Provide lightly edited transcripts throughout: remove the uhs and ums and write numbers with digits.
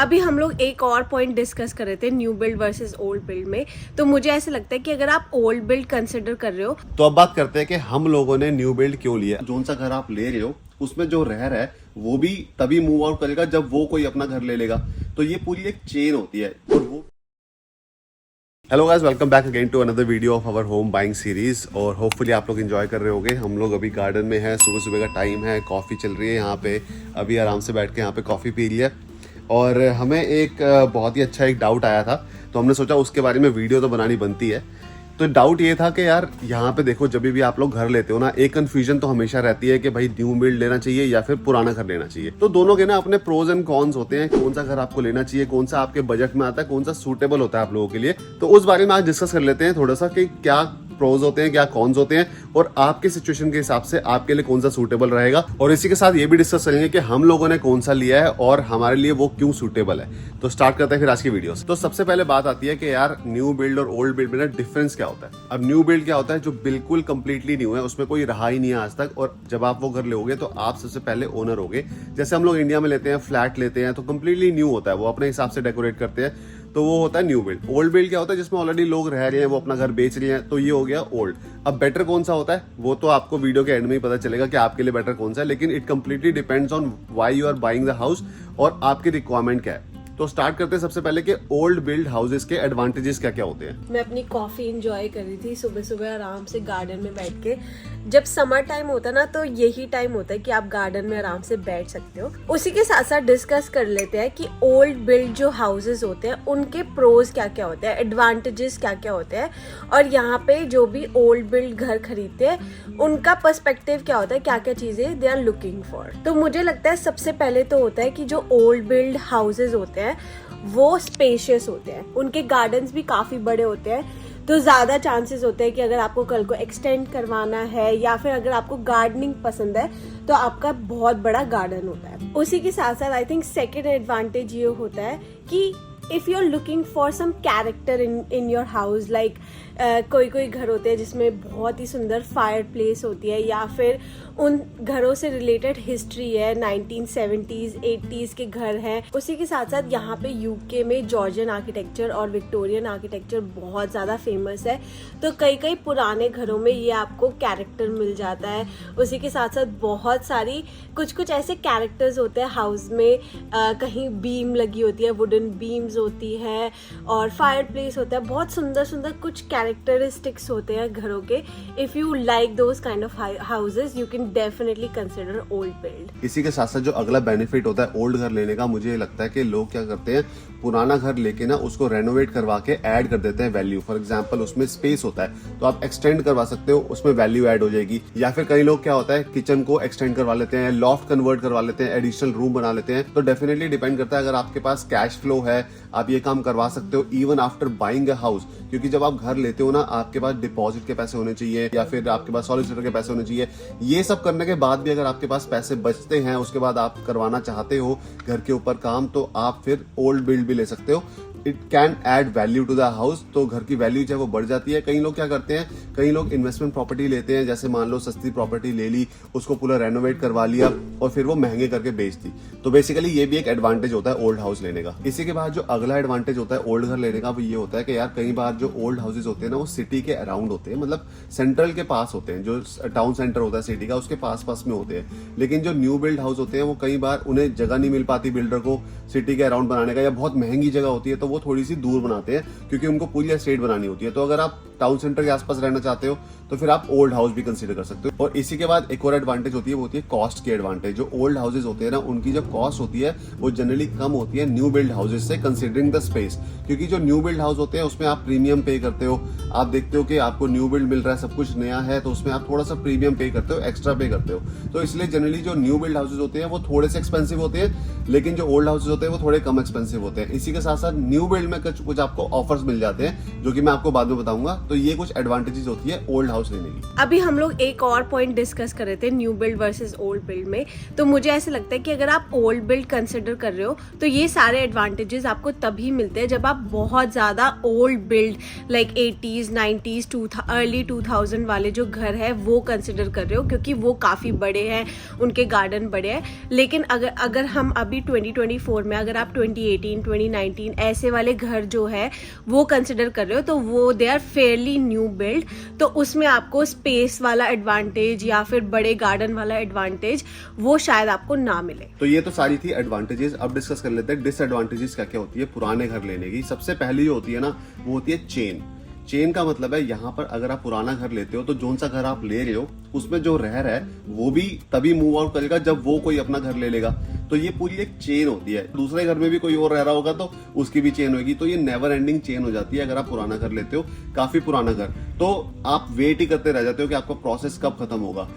अभी हम लोग एक और पॉइंट डिस्कस कर रहे थे new build versus old build में। तो मुझे ऐसा लगता है कि अगर आप ओल्ड बिल्ड कंसिडर कर रहे हो तो अब बात करते हैं कि हम लोगों ने न्यू बिल्ड क्यों लिया। जोन सा घर आप ले रहे हो उसमें जो रह रहा है वो भी तभी मूव आउट करेगा जब वो कोई अपना घर ले लेगा। तो ये पूरी एक चेन होती है। और वो hello guys, welcome back again to another video of our home buying series. और होपफुली आप लोग एंजॉय कर रहे होगे। हम लोग अभी गार्डन में हैं, सुबह सुबह का टाइम है, कॉफ़ी चल रही है यहाँ पे। अभी आराम से बैठ के यहाँ पे कॉफ़ी पी रही है। और हमें एक बहुत ही अच्छा एक डाउट आया था, तो हमने सोचा उसके बारे में वीडियो तो बनानी बनती है। तो डाउट ये था कि यार यहाँ पे देखो, जब भी आप लोग घर लेते हो ना, एक कंफ्यूजन तो हमेशा रहती है कि भाई न्यू बिल्ड लेना चाहिए या फिर पुराना घर लेना चाहिए। तो दोनों के ना अपने प्रोज एंड कॉन्स होते हैं। कौन सा घर आपको लेना चाहिए, कौन सा आपके बजट में आता है, कौन सा सूटेबल होता है आप लोगों के लिए। तो उस बारे में आज डिस्कस कर लेते हैं थोड़ा सा कि क्या प्रोज होते हैं, क्या कॉन्स होते हैं, और आपके सिचुएशन के हिसाब से आपके लिए कौन सा सूटेबल रहेगा। और इसी के साथ ये भी डिस्कस करेंगे कि हम लोगों ने कौन सा लिया है और हमारे लिए वो क्यों सूटेबल है। तो स्टार्ट करते हैं फिर आज की वीडियो से। तो सबसे पहले बात आती है कि यार न्यू बिल्ड और ओल्ड बिल्ड में ना डिफरेंस क्या होता है। अब न्यू बिल्ड क्या होता है, जो बिल्कुल कंप्लीटली न्यू है, उसमें कोई रहा ही नहीं है आज तक। और जब आप वो घर लोगे तो आप सबसे पहले ओनर होगे। जैसे हम लोग इंडिया में लेते हैं, फ्लैट लेते हैं, तो कंप्लीटली न्यू होता है, वो अपने हिसाब से डेकोरेट करते हैं, तो वो होता है न्यू बिल्ड। ओल्ड बिल्ड क्या होता है, जिसमें ऑलरेडी लोग रह रहे हैं, वो अपना घर बेच रहे हैं, तो ये हो गया ओल्ड। अब बेटर कौन सा होता है वो तो आपको वीडियो के एंड में ही पता चलेगा कि आपके लिए बेटर कौन सा है। लेकिन it completely depends on why you are buying the house और आपकी रिक्वायरमेंट क्या है। तो स्टार्ट करते हैं सबसे पहले कि ओल्ड बिल्ड हाउसेस के एडवांटेजेस क्या क्या होते हैं। मैं अपनी कॉफी इंजॉय कर रही थी सुबह सुबह आराम से गार्डन में बैठ के। जब समर टाइम होता है ना, तो यही टाइम होता है कि आप गार्डन में आराम से बैठ सकते हो। उसी के साथ साथ डिस्कस कर लेते हैं कि ओल्ड बिल्ड जो हाउसेस होते हैं उनके प्रोज क्या क्या होते हैं, एडवांटेजेस क्या क्या होते हैं, और यहाँ पे जो भी ओल्ड बिल्ड घर खरीदते हैं उनका पर्सपेक्टिव क्या होता है, क्या क्या चीजें दे आर लुकिंग फॉर। तो मुझे लगता है सबसे पहले तो होता है कि जो ओल्ड बिल्ड हाउसेस होते हैं वो स्पेशियस होते हैं, उनके गार्डन्स भी काफी बड़े होते हैं। तो ज्यादा चांसेस होते हैं कि अगर आपको कल को एक्सटेंड करवाना है या फिर अगर आपको गार्डनिंग पसंद है तो आपका बहुत बड़ा गार्डन होता है। उसी के साथ साथ आई थिंक सेकेंड एडवांटेज ये होता है कि if you are looking for some character in your house, like कोई कोई घर होते हैं जिसमें बहुत ही सुंदर फायर प्लेस होती है, या फिर उन घरों से रिलेटेड हिस्ट्री है, 1970s 80s के घर हैं। उसी के साथ साथ यहाँ पे यूके में जॉर्जियन आर्किटेक्चर और विक्टोरियन आर्किटेक्चर बहुत ज़्यादा फेमस है। तो कई कई पुराने घरों में ये आपको कैरेक्टर मिल जाता है। उसी के साथ साथ बहुत सारी कुछ ऐसे कैरेक्टर्स होते हैं हाउस में, कहीं बीम लगी होती है, वुडन बीम्स होती है, और फायर प्लेस होता है। बहुत सुंदर सुंदर कुछ कैरेक्टरिस्टिक्स होते हैं घरों के। If you like those kind of houses you can definitely consider old build. इसी के साथ साथ जो अगला बेनिफिट होता है ओल्ड घर लेने का, मुझे लगता है कि लोग क्या करते हैं, पुराना घर लेके ना उसको रेनोवेट करवा के ऐड कर देते हैं वैल्यू। फॉर एग्जांपल उसमें स्पेस होता है तो आप एक्सटेंड करवा सकते हो, उसमें वैल्यू ऐड हो जाएगी। या फिर कई लोग क्या होता है, किचन को एक्सटेंड करवा लेते हैं, लॉफ्ट कन्वर्ट करवा लेते हैं, एडिशनल रूम बना लेते हैं। तो डेफिनेटली डिपेंड करता है, अगर आपके पास कैश फ्लो है आप ये काम करवा सकते हो even after buying a house. क्योंकि जब आप घर लेते हो ना, आपके पास डिपॉजिट के पैसे होने चाहिए या फिर आपके पास सॉलिसिटर के पैसे होने चाहिए। ये सब करने के बाद भी अगर आपके पास पैसे बचते हैं, उसके बाद आप करवाना चाहते हो घर के ऊपर काम, तो आप फिर ओल्ड बिल्ड भी ले सकते हो। It can add value to the house, तो घर की वैल्यू जो है वो बढ़ जाती है। कई लोग क्या करते हैं, कई लोग इन्वेस्टमेंट प्रॉपर्टी लेते हैं, जैसे मान लो सस्ती प्रॉपर्टी ले ली, उसको पूरा रेनोवेट करवा लिया और फिर वो महंगे करके बेच दी। तो बेसिकली ये भी एक एडवांटेज होता है ओल्ड हाउस लेने का। इसी के बाद जो अगला एडवांटेज होता है ओल्ड घर लेने का, वो ये होता है कि यार कई बार जो ओल्ड हाउसेज होते हैं ना, वो सिटी के अराउंड होते हैं, मतलब सेंट्रल के पास होते हैं। जो टाउन सेंटर होता है सिटी का, उसके पास पास में होते हैं। लेकिन जो न्यू बिल्ड हाउस होते हैं वो कई बार उन्हें जगह नहीं मिल पाती बिल्डर को सिटी के अराउंड बनाने का, या बहुत महंगी जगह होती है तो वो थोड़ी सी दूर बनाते हैं क्योंकि उनको पूरी एस्टेट बनानी होती है। तो अगर आप टाउन सेंटर के आसपास रहना चाहते हो तो फिर आप ओल्ड हाउस भी कंसीडर कर सकते हो। और इसी के बाद एक और एडवांटेज होती है, वो होती है कॉस्ट की एडवांटेज। जो ओल्ड हाउसेज होते हैं ना, उनकी जो कॉस्ट होती है वो जनरली कम होती है न्यू बिल्ड हाउसेज से, कंसीडरिंग द स्पेस। क्योंकि जो न्यू बिल्ड हाउस होते हैं उसमें आप प्रीमियम पे करते हो। आप देखते हो कि आपको न्यू बिल्ड मिल रहा है, सब कुछ नया है, तो उसमें आप थोड़ा सा प्रीमियम पे करते हो, एक्स्ट्रा पे करते हो। तो इसलिए जनरली जो न्यू बिल्ड हाउसेज होते हैं वो थोड़े से एक्सपेंसिव होते हैं, लेकिन जो ओल्ड हाउसेज होते हैं वो थोड़े कम एक्सपेंसिव होते हैं। इसी के साथ साथ न्यू बिल्ड में कुछ आपको ऑफर्स मिल जाते हैं, जो कि मैं आपको बाद में बताऊंगा। तो ये कुछ एडवांटेजेस होती है ओल्ड हाउस लेने की। अभी हम लोग एक और पॉइंट डिस्कस कर रहे थे new build versus old build में, तो मुझे ऐसा लगता है कि अगर आप ओल्ड बिल्ड कंसिडर कर रहे हो तो ये सारे एडवांटेजेस आपको तभी मिलते हैं जब आप बहुत ज़्यादा old build like 80s 90s early 2000 वाले जो घर है वो कंसिडर कर रहे हो, क्योंकि वो काफ़ी बड़े हैं, उनके गार्डन बड़े हैं। लेकिन अगर हम अभी 2024 में अगर आप 2018 2019 ऐसे वाले घर जो है वो कंसिडर कर रहे हो तो वो they are fairly new build, तो उसमें आपको स्पेस वाला एडवांटेज या फिर बड़े गार्डन वाला एडवांटेज वो शायद आपको ना मिले। तो ये तो सारी थी एडवांटेजेस। अब डिस्कस कर लेते हैं डिसएडवांटेजेस क्या क्या होती है पुराने घर लेने की। सबसे पहली जो होती है ना वो होती है चेन का मतलब है यहाँ पर अगर आप पुराना घर लेते हो तो जोन सा घर आप ले रहे हो उसमें जो रह रहा है वो भी तभी मूव आउट करेगा जब वो कोई अपना घर ले लेगा। तो ये पूरी एक चेन होती है, दूसरे घर में भी कोई और रह रहा होगा तो उसकी भी चेन होगी। तो ये नेवर एंडिंग चेन हो जाती है अगर आप पुराना घर लेते हो, काफी पुराना घर, तो आप वेट ही करते रह जाते हो कि आपका प्रोसेस कब खत्म होगा।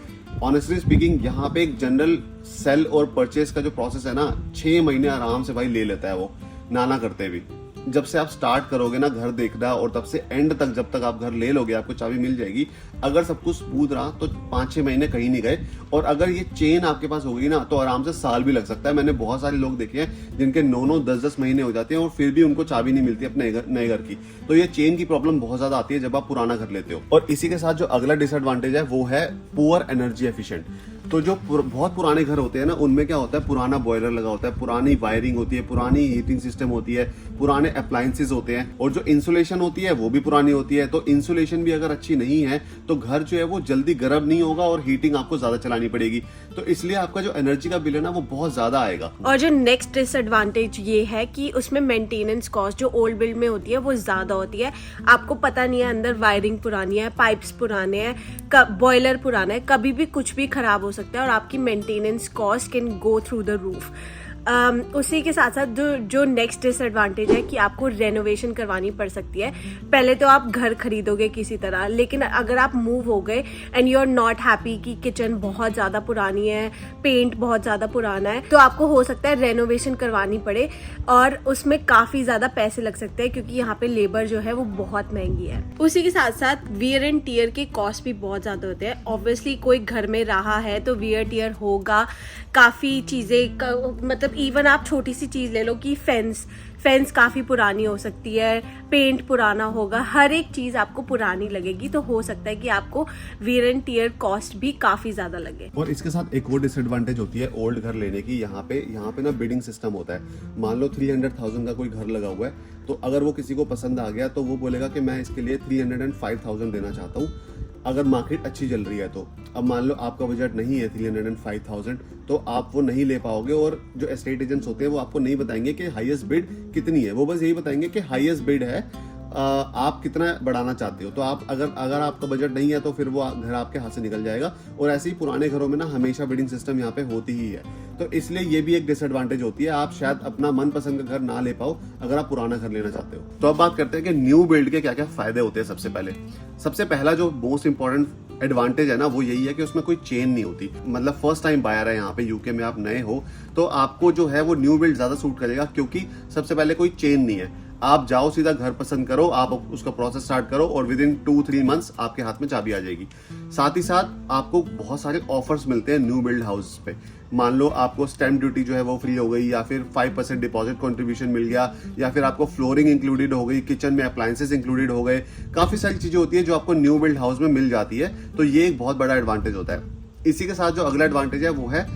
ऑनेस्टली स्पीकिंग यहाँ पे एक जनरल सेल और परचेस का जो प्रोसेस है ना 6 महीने आराम से भाई ले लेता है वो, ना करते भी। जब से आप स्टार्ट करोगे ना घर देखना और तब से एंड तक जब तक आप घर ले लोगे आपको चाबी मिल जाएगी। अगर सब कुछ स्मूथ रहा तो 5-6 महीने कहीं नहीं गए, और अगर ये चेन आपके पास होगी ना तो आराम से साल भी लग सकता है। मैंने बहुत सारे लोग देखे हैं जिनके 9-9 10-10 महीने हो जाते हैं और फिर भी उनको चाबी नहीं मिलती अपने नए घर की। तो ये चेन की प्रॉब्लम बहुत ज्यादा आती है जब आप पुराना घर लेते हो। और इसी के साथ जो अगला डिसएडवांटेज है वो है पुअर एनर्जी एफिशिएंट। तो जो बहुत पुराने घर होते हैं ना उनमें क्या होता है, पुराना बॉयलर लगा होता है, पुरानी वायरिंग होती है, पुरानी हीटिंग सिस्टम होती है, पुराने अप्लायंसेस होते हैं, और जो इंसुलेशन होती है वो भी पुरानी होती है। तो इंसुलेशन भी अगर अच्छी नहीं है तो घर जो है वो जल्दी गर्म नहीं होगा और हीटिंग आपको ज्यादा चलानी पड़ेगी। तो इसलिए आपका जो एनर्जी का बिल है ना वो बहुत ज्यादा आएगा। और जो नेक्स्ट डिसएडवांटेज ये है कि उसमें मेंटेनेंस कॉस्ट जो ओल्ड बिल्ड में होती है वो ज्यादा होती है। आपको पता नहीं है अंदर वायरिंग पुरानी है, पाइप्स पुराने हैं, बॉयलर पुराना है, कभी भी कुछ भी खराब हो सकता है और आपकी maintenance cost can go through the roof. उसी के साथ साथ जो नेक्स्ट डिसएडवांटेज है कि आपको रेनोवेशन करवानी पड़ सकती है। पहले तो आप घर खरीदोगे किसी तरह, लेकिन अगर आप मूव हो गए and you are not happy कि किचन बहुत ज़्यादा पुरानी है, पेंट बहुत ज़्यादा पुराना है, तो आपको हो सकता है रेनोवेशन करवानी पड़े और उसमें काफ़ी ज़्यादा पैसे लग सकते हैं क्योंकि यहाँ पे लेबर जो है वो बहुत महंगी है। उसी के साथ साथ वियर एंड टियर के कॉस्ट भी बहुत ज़्यादा होते हैं। ऑब्वियसली कोई घर में रहा है तो वियर टियर होगा, काफ़ी चीज़ें, मतलब इवन आप छोटी सी चीज़ ले लो कि फेंस काफ़ी पुरानी हो सकती है, पेंट पुराना होगा, हर एक चीज़ आपको पुरानी लगेगी, तो हो सकता है कि आपको वियर एंड टियर कॉस्ट भी काफ़ी ज़्यादा लगे। और इसके साथ एक और डिसएडवांटेज होती है ओल्ड घर लेने की। यहाँ पे ना बिडिंग सिस्टम होता है। मान लो 300,000 का कोई घर लगा हुआ है, तो अगर वो किसी को पसंद आ गया तो वो बोलेगा कि मैं इसके लिए 305,000 देना चाहता हूँ, अगर मार्केट अच्छी चल रही है तो। अब मान लो आपका बजट नहीं है 305,000, तो आप वो नहीं ले पाओगे, और जो एस्टेट एजेंट्स होते हैं वो आपको नहीं बताएंगे कि हाईएस्ट बिड कितनी है, वो बस यही बताएंगे कि हाईएस्ट बिड है, आप कितना बढ़ाना चाहते हो। तो आप अगर आपका बजट नहीं है तो फिर वो घर आपके हाथ से निकल जाएगा। और ऐसे ही पुराने घरों में ना हमेशा बिडिंग सिस्टम यहाँ पे होती ही है, तो इसलिए ये भी एक डिसएडवांटेज होती है। आप शायद अपना मनपसंद का घर ना ले पाओ अगर आप पुराना घर लेना चाहते हो। तो अब बात करते हैं कि न्यू बिल्ड के क्या क्या फायदे होते हैं। सबसे पहला जो मोस्ट इंपॉर्टेंट एडवांटेज है ना वो यही है कि उसमें कोई चेन नहीं होती। मतलब फर्स्ट टाइम बायर है यहाँ पे यूके में, आप नए हो तो आपको जो है वो न्यू बिल्ड ज्यादा सूट करेगा, क्योंकि सबसे पहले कोई चेन नहीं है। आप जाओ सीधा घर पसंद करो, आप उसका प्रोसेस स्टार्ट करो और विद इन 2-3 मंथ्स आपके हाथ में चाबी आ जाएगी। साथ ही साथ आपको बहुत सारे ऑफर्स मिलते हैं न्यू बिल्ड हाउस पे। मान लो आपको स्टैम्प ड्यूटी जो है वो फ्री हो गई, या फिर 5% डिपॉजिट कंट्रीब्यूशन मिल गया, या फिर आपको फ्लोरिंग इंक्लूडेड हो गई, किचन में अप्लायंसेस इंक्लूडेड हो गए। काफी सारी चीजें होती है जो आपको न्यू बिल्ड हाउस में मिल जाती है, तो ये एक बहुत बड़ा एडवांटेज होता है। इसी के साथ जो अगला एडवांटेज है वो है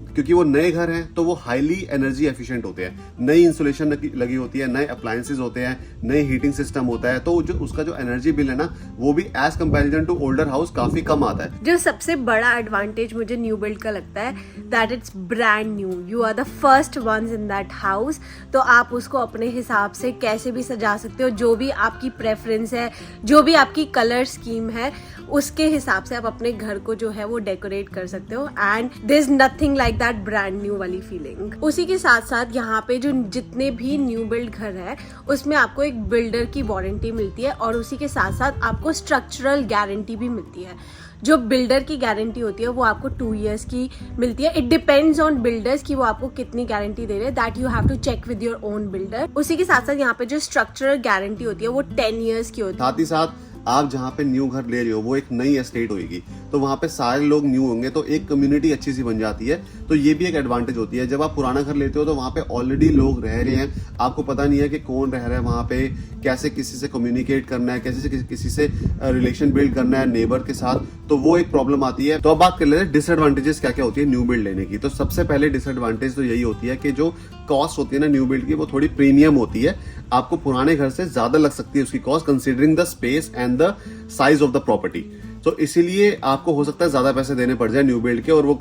क्योंकि वो नए घर हैं तो वो हाईली एनर्जी एफिशिएंट होते हैं। नई इंसुलेशन लगी होती है, नए अप्लायंसेस होते हैं, नए हीटिंग सिस्टम होता है, तो जो उसका जो एनर्जी बिल है ना वो भी as comparison to older house काफी कम आता है। जो सबसे बड़ा एडवांटेज मुझे न्यू बिल्ड का लगता है that it's brand new, you are the first ones in that house. तो आप उसको अपने हिसाब से कैसे भी सजा सकते हो, जो भी आपकी प्रेफरेंस है, जो भी आपकी कलर स्कीम है, उसके हिसाब से आप अपने घर को जो है वो डेकोरेट कर सकते हो। And there is nothing like that brand new वाली फीलिंग। उसी के साथ साथ यहाँ पे जो जितने भी न्यू बिल्ड घर है उसमें आपको एक बिल्डर की वारंटी मिलती है, और उसी के साथ साथ आपको स्ट्रक्चरल गारंटी भी मिलती है। जो बिल्डर की गारंटी होती है वो आपको 2 years की मिलती है। इट डिपेंड्स ऑन बिल्डर्स कि वो आपको कितनी गारंटी दे रहे हैं, that you have to check with your own builder. उसी के साथ साथ यहाँ पे जो स्ट्रक्चरल गारंटी होती है वो 10 years की होती है। साथ ही साथ आप जहाँ पे न्यू घर ले रहे हो वो एक नई एस्टेट होगी, तो वहाँ पे सारे लोग न्यू होंगे, तो एक कम्युनिटी अच्छी सी बन जाती है। तो ये भी एक एडवांटेज होती है। जब आप पुराना घर लेते हो तो वहाँ पे ऑलरेडी लोग रह रहे हैं, आपको पता नहीं है कि कौन रह रहा है वहाँ पे, कैसे किसी से कम्युनिकेट करना है, कैसे किसी से रिलेशन बिल्ड करना है नेबर के साथ, तो वो एक प्रॉब्लम आती है। तो अब बात कर लेते हैं डिसएडवांटेजेस क्या क्या होती है न्यू बिल्ड लेने की। तो सबसे पहले डिसएडवांटेज तो यही होती है कि जो कॉस्ट होती है ना न्यू बिल्ड की, वो थोड़ी प्रीमियम होती है। आपको पुराने घर से ज्यादा लग सकती है उसकी cost, considering the space and the size of the property. तो इसीलिए आपको हो सकता है ज्यादा पैसे देने पड़ जाए न्यू बिल्ड के, और वो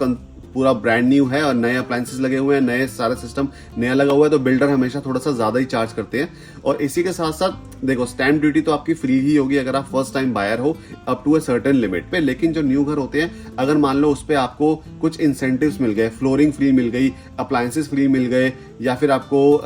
पूरा ब्रांड न्यू है और नए अप्लायंसेस लगे हुए हैं, नए सारा सिस्टम नया लगा हुआ है, तो बिल्डर हमेशा थोड़ा सा ज्यादा ही चार्ज करते हैं। और इसी के साथ साथ देखो, स्टैंप ड्यूटी तो आपकी फ्री ही होगी अगर आप फर्स्ट टाइम बायर हो, up to a certain limit पे। लेकिन जो न्यू घर होते हैं, अगर मान लो उस पे आपको कुछ इंसेंटिव्स मिल गए, फ्लोरिंग फ्री मिल गई, अप्लायंसेस फ्री मिल गए, या फिर आपको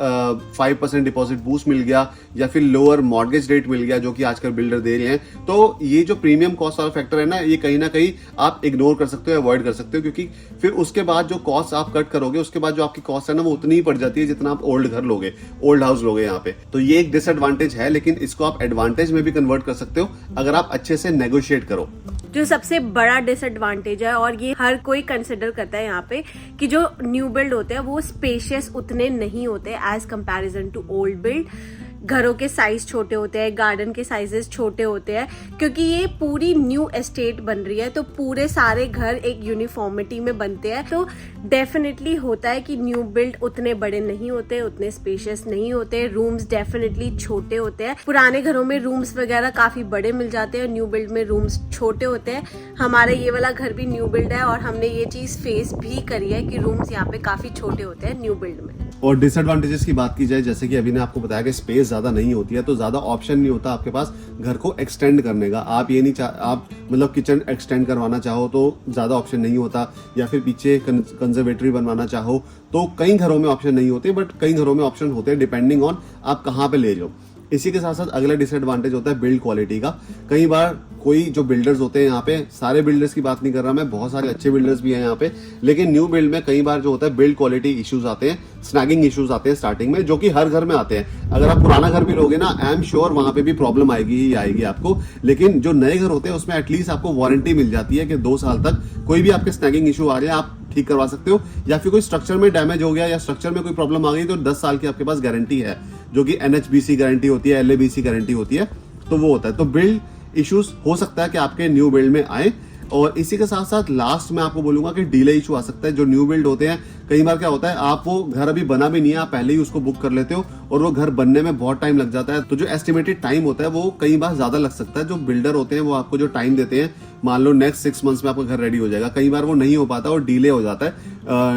5% डिपॉजिट बूस्ट मिल गया, या फिर लोअर मॉर्गेज रेट मिल गया, जो कि आजकल बिल्डर दे रहे हैं, तो ये जो प्रीमियम कॉस्ट वाला फैक्टर है ना कहीं आप इग्नोर कर सकते हो, अवॉइड कर सकते हो, क्योंकि फिर उसके बाद जो कॉस्ट आप कट करोगे, उसके बाद जो आपकी कॉस्ट है ना वो उतनी ही पड़ जाती है जितना आप ओल्ड घर लोगे, ओल्ड हाउस लोगे यहाँ पे। तो ये एक डिसएडवांटेज है, लेकिन इसको आप एडवांटेज में भी कन्वर्ट कर सकते हो अगर आप अच्छे से नेगोशिएट करो। जो सबसे बड़ा डिसएडवांटेज है, और ये हर कोई कंसिडर करता है यहाँ पे, कि जो न्यू बिल्ड होते हैं वो स्पेशियस उतने नहीं होते as comparison to old build. घरों के साइज छोटे होते हैं, गार्डन के साइजेस छोटे होते हैं, क्योंकि ये पूरी न्यू एस्टेट बन रही है, तो पूरे सारे घर एक यूनिफॉर्मिटी में बनते हैं। तो डेफिनेटली होता है कि न्यू बिल्ड उतने बड़े नहीं होते, उतने स्पेशियस नहीं होते, रूम्स डेफिनेटली छोटे होते हैं। पुराने घरों में रूम्स वगैरह काफी बड़े मिल जाते हैं, न्यू बिल्ड में रूम्स छोटे होते हैं। हमारा ये वाला घर भी न्यू बिल्ड है और हमने ये चीज फेस भी करी है कि रूम्स यहाँ पे काफी छोटे होते हैं न्यू बिल्ड में। और डिसएडवांटेजेस की बात की जाए, जैसे कि अभी ने आपको बताया कि स्पेस ज्यादा नहीं होती है, तो ज्यादा ऑप्शन नहीं होता आपके पास घर को एक्सटेंड करने का। आप ये नहीं आप मतलब किचन एक्सटेंड करवाना चाहो तो ज्यादा ऑप्शन नहीं होता, या फिर पीछे कंजर्वेटरी बनवाना चाहो तो कई घरों में ऑप्शन नहीं होते, बट कई घरों में ऑप्शन होते हैं डिपेंडिंग ऑन आप कहाँ पे ले जाओ। इसी के साथ साथ अगला डिसएडवांटेज होता है बिल्ड क्वालिटी का। कई बार कोई जो बिल्डर्स होते हैं यहाँ पे, सारे बिल्डर्स की बात नहीं कर रहा मैं, बहुत सारे अच्छे बिल्डर्स भी हैं यहाँ पे, लेकिन न्यू बिल्ड में कई बार जो होता है बिल्ड क्वालिटी इश्यूज आते हैं, स्नैगिंग इश्यूज आते हैं स्टार्टिंग में, जो कि हर घर में आते हैं। अगर आप पुराना घर भी लोगे ना, आई एम श्योर वहां पे भी प्रॉब्लम आएगी ही आएगी आपको। लेकिन जो नए घर होते हैं उसमें एटलीस्ट आपको वारंटी मिल जाती है कि 2 साल तक कोई भी आपके स्नैगिंग इशू आ रहे हैं आप ठीक करवा सकते हो, या फिर कोई स्ट्रक्चर में डैमेज हो गया या स्ट्रक्चर में कोई प्रॉब्लम आ गई तो 10 साल की आपके पास गारंटी है, जो कि NHBC गारंटी होती है, LABC गारंटी होती है, तो वो होता है। तो बिल्ड इश्यूज हो सकता है कि आपके न्यू बिल्ड में आए। और इसी के साथ साथ लास्ट में आपको बोलूंगा कि डिले इशू आ सकता है। जो न्यू बिल्ड होते हैं, कई बार क्या होता है, आप वो घर अभी बना भी नहीं है, आप पहले ही उसको बुक कर लेते हो और वो घर बनने में बहुत टाइम लग जाता है। तो जो एस्टिमेटेड टाइम होता है वो कई बार ज्यादा लग सकता है। जो बिल्डर होते हैं वो आपको जो टाइम देते हैं, मान लो नेक्स्ट 6 मंथ्स में आपका घर रेडी हो जाएगा, कई बार वो नहीं हो पाता और डिले हो जाता है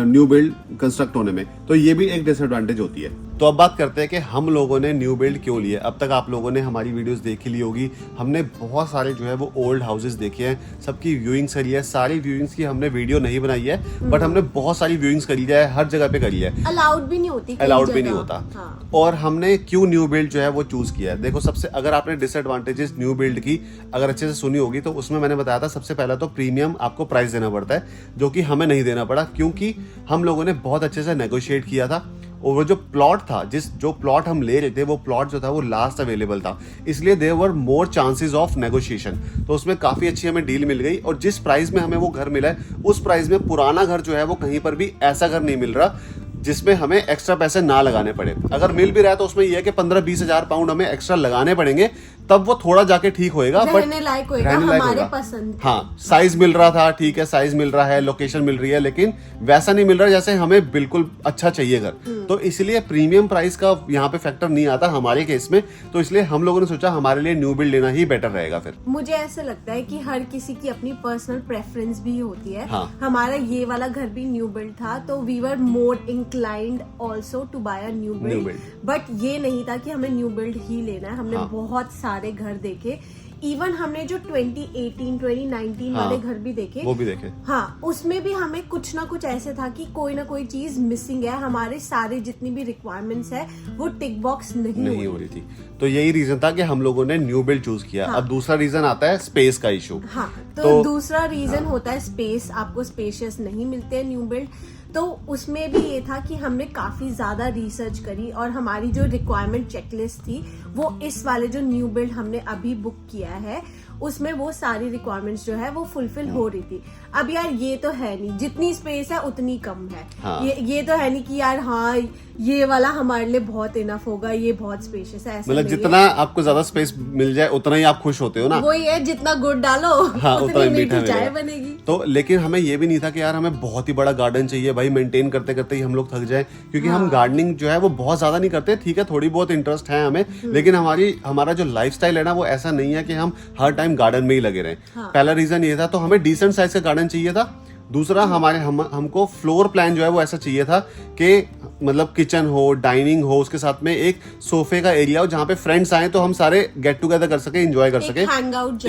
न्यू बिल्ड कंस्ट्रक्ट होने में। तो ये भी एक डिसएडवांटेज होती है। तो अब बात करते हैं कि हम लोगों ने न्यू बिल्ड क्यों लिए। अब तक आप लोगों ने हमारी वीडियोस देख ही ली होगी, हमने बहुत सारे जो है वो ओल्ड हाउसेस देखे हैं, सबकी व्यूइंग्स करी है। सारी व्यूइंग्स की हमने वीडियो नहीं बनाई है, बट हमने बहुत सारी व्यूइंग्स करी है, हर जगह पे करी है। अलाउड भी नहीं होती, अलाउड भी नहीं होता। हाँ। और हमने क्यों न्यू बिल्ड जो है वो चूज किया है। देखो, सबसे अगर आपने डिसएडवांटेजेस न्यू बिल्ड की अगर अच्छे से सुनी होगी तो उसमें मैंने बताया था, सबसे पहला तो प्रीमियम आपको प्राइस देना पड़ता है, जो कि हमें नहीं देना पड़ा, क्योंकि हम लोगों ने बहुत अच्छे से नेगोशिएट किया था। और वो जो प्लॉट था, जो प्लॉट हम ले रहे थे, वो प्लॉट जो था वो लास्ट अवेलेबल था, इसलिए there were more chances of negotiation. तो उसमें काफी अच्छी हमें डील मिल गई। और जिस प्राइस में हमें वो घर मिला है, उस प्राइस में पुराना घर जो है वो कहीं पर भी ऐसा घर नहीं मिल रहा जिसमें हमें एक्स्ट्रा पैसे ना लगाने पड़े। अगर मिल भी रहा है तो उसमें यह है कि 15-20 हजार पाउंड हमें एक्स्ट्रा लगाने पड़ेंगे, तब वो थोड़ा जाके ठीक होएगा, बट रहने लायक होएगा, हमारे पसंद। हाँ, साइज मिल रहा था, ठीक है, साइज मिल रहा है, लोकेशन मिल रही है, लेकिन वैसा नहीं मिल रहा जैसे हमें बिल्कुल अच्छा चाहिए घर। तो इसलिए प्रीमियम प्राइस का यहाँ पे फैक्टर नहीं आता हमारे केस में। तो इसलिए हम लोगों ने सोचा हमारे लिए न्यू बिल्ड लेना ही बेटर रहेगा। फिर मुझे ऐसा लगता है कि हर किसी की अपनी पर्सनल प्रेफरेंस भी होती है। हाँ। हमारा ये वाला घर भी न्यू बिल्ड था, तो we were more inclined also to buy a new build. But ये नहीं था कि हमें न्यू बिल्ड ही लेना है। हमने बहुत सारे घर देखे, इवन हमने जो 2018-2019 वाले घर भी देखे, वो भी देखे। हाँ, उसमें भी हमें कुछ ना कुछ ऐसे था कि कोई ना कोई चीज मिसिंग है, हमारे सारे जितनी भी रिक्वायरमेंट्स है वो टिक बॉक्स नहीं हो रही थी। तो यही रीजन था कि हम लोगों ने न्यू बिल्ड चूज किया। हाँ। अब दूसरा रीजन आता है स्पेस का इशू। हाँ, तो दूसरा रीजन होता है स्पेस। आपको स्पेशियस नहीं मिलते हैं न्यू बिल्ड। तो उसमें भी ये था कि हमने काफी ज्यादा रिसर्च करी और हमारी जो रिक्वायरमेंट चेकलिस्ट थी वो इस वाले जो न्यू बिल्ड हमने अभी बुक किया है उसमें वो सारी रिक्वायरमेंट्स जो है वो फुलफिल हो रही थी। अब यार ये तो है नहीं, जितनी स्पेस है उतनी कम है। हाँ। ये तो है नहीं कि यार हाँ ये वाला हमारे लिए बहुत इनफ होगा, ये बहुत स्पेशियस है, ऐसा मतलब नहीं जितना है। आपको ज्यादा स्पेस मिल जाए उतना ही आप खुश होते हो ना। वही है, जितना गुड़ डालो हाँ, उतना ही उतनी मीठा मीठी चाय मिलेगा। बनेगी। तो लेकिन हमें ये भी नहीं था कि यार हमें बहुत ही बड़ा गार्डन चाहिए भाई, मेंटेन करते करते ही हम लोग थक जाए, क्योंकि हम गार्डनिंग जो है वो बहुत ज्यादा नहीं करते। ठीक है, थोड़ी बहुत इंटरेस्ट है हमें, लेकिन हमारा जो लाइफस्टाइल है ना वो ऐसा नहीं है कि हम हर टाइम गार्डन में ही लगे रहें। पहला रीजन ये था, तो हमें डिसेंट साइज का गार्डन चाहिए था। दूसरा हमको फ्लोर प्लान जो है वो ऐसा चाहिए था कि मतलब किचन हो, डाइनिंग हो, उसके साथ में एक सोफे का एरिया हो जहाँ पे फ्रेंड्स आए तो हम सारे गेट टुगेदर कर सके, एंजॉय कर सके,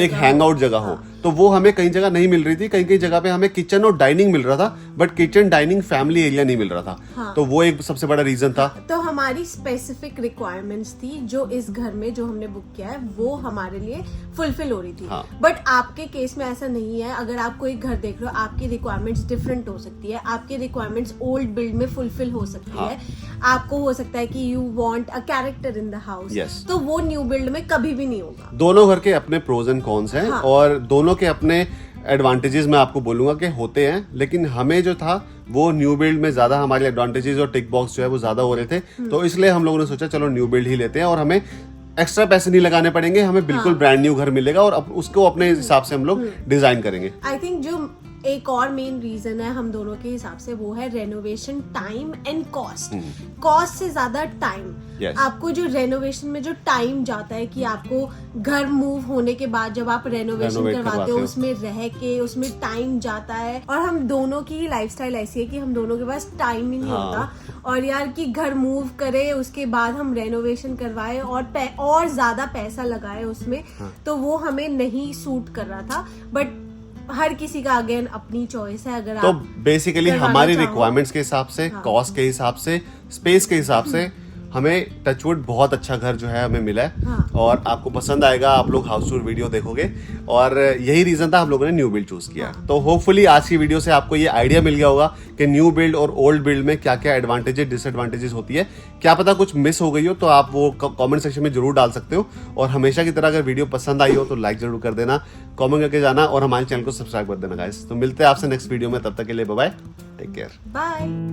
एक हैंग आउट जगह हो। तो वो हमें कई जगह नहीं मिल रही थी, कई कई जगह पे हमें किचन और डाइनिंग मिल रहा था, but kitchen dining family area नहीं मिल रहा था। तो वो एक सबसे बड़ा रीजन था। तो हमारी स्पेसिफिक रिक्वायरमेंट्स थी जो इस घर में जो हमने बुक किया है वो हमारे लिए फुलफिल हो रही थी। बट आपके केस में ऐसा नहीं है। अगर आप कोई घर देख रहे हो, आपकी रिक्वायरमेंट्स डिफरेंट हो सकती है, आपकी रिक्वायरमेंट्स ओल्ड बिल्ड में फुलफिल हो सकती है। आपको हो सकता है कि you want a character in the house, तो वो न्यू बिल्ड में कभी भी नहीं होगा। दोनों घर के अपने प्रोज एंड कॉन्स हैं, और दोनों के अपने एडवांटेजेस मैं आपको बोलूंगा कि होते हैं। लेकिन हमें जो था वो न्यू बिल्ड में ज्यादा हमारे एडवांटेजेस और टिक बॉक्स जो है वो ज्यादा हो रहे थे, तो इसलिए हम लोगों ने सोचा चलो न्यू बिल्ड ही लेते हैं, और हमें एक्स्ट्रा पैसे नहीं लगाने पड़ेंगे, हमें बिल्कुल ब्रांड न्यू घर मिलेगा और उसको अपने हिसाब से हम लोग डिजाइन करेंगे। आई थिंक जो एक और मेन रीजन है हम दोनों के हिसाब से वो है renovation time and cost. Cost से ज्यादा टाइम। आपको जो रेनोवेशन में जो टाइम जाता है कि आपको घर मूव होने के बाद जब आप रेनोवेशन करवाते हो उसमें रह के उसमें टाइम जाता है, और हम दोनों की लाइफस्टाइल ऐसी है कि हम दोनों के पास टाइम ही नहीं होता। और यार कि घर मूव करे उसके बाद हम रेनोवेशन करवाए और ज्यादा पैसा लगाए उसमें, तो वो हमें नहीं सूट कर रहा था। बट हर किसी का अगेन अपनी चॉइस है। अगर तो बेसिकली हमारी रिक्वायरमेंट्स के हिसाब से, कॉस्ट के हिसाब से, स्पेस के हिसाब से हमें टचवुड बहुत अच्छा घर जो है हमें मिला है। और आपको पसंद आएगा, आप लोग हाउस टूर वीडियो देखोगे, और यही रीजन था हम लोगों ने न्यू बिल्ड चूज किया। तो होपफुली आज की वीडियो से आपको ये आइडिया मिल गया होगा कि न्यू बिल्ड और ओल्ड बिल्ड में क्या क्या एडवांटेजेस डिसएडवांटेजेस होती है। क्या पता कुछ मिस हो गई हो तो आप वो कमेंट सेक्शन में जरूर डाल सकते हो। और हमेशा की तरह अगर वीडियो पसंद आई हो तो लाइक जरूर कर देना, कमेंट करके जाना, और हमारे चैनल को सब्सक्राइब कर देना गाइस। तो मिलते हैं आपसे नेक्स्ट वीडियो में, तब तक के लिए bye bye, take care, bye.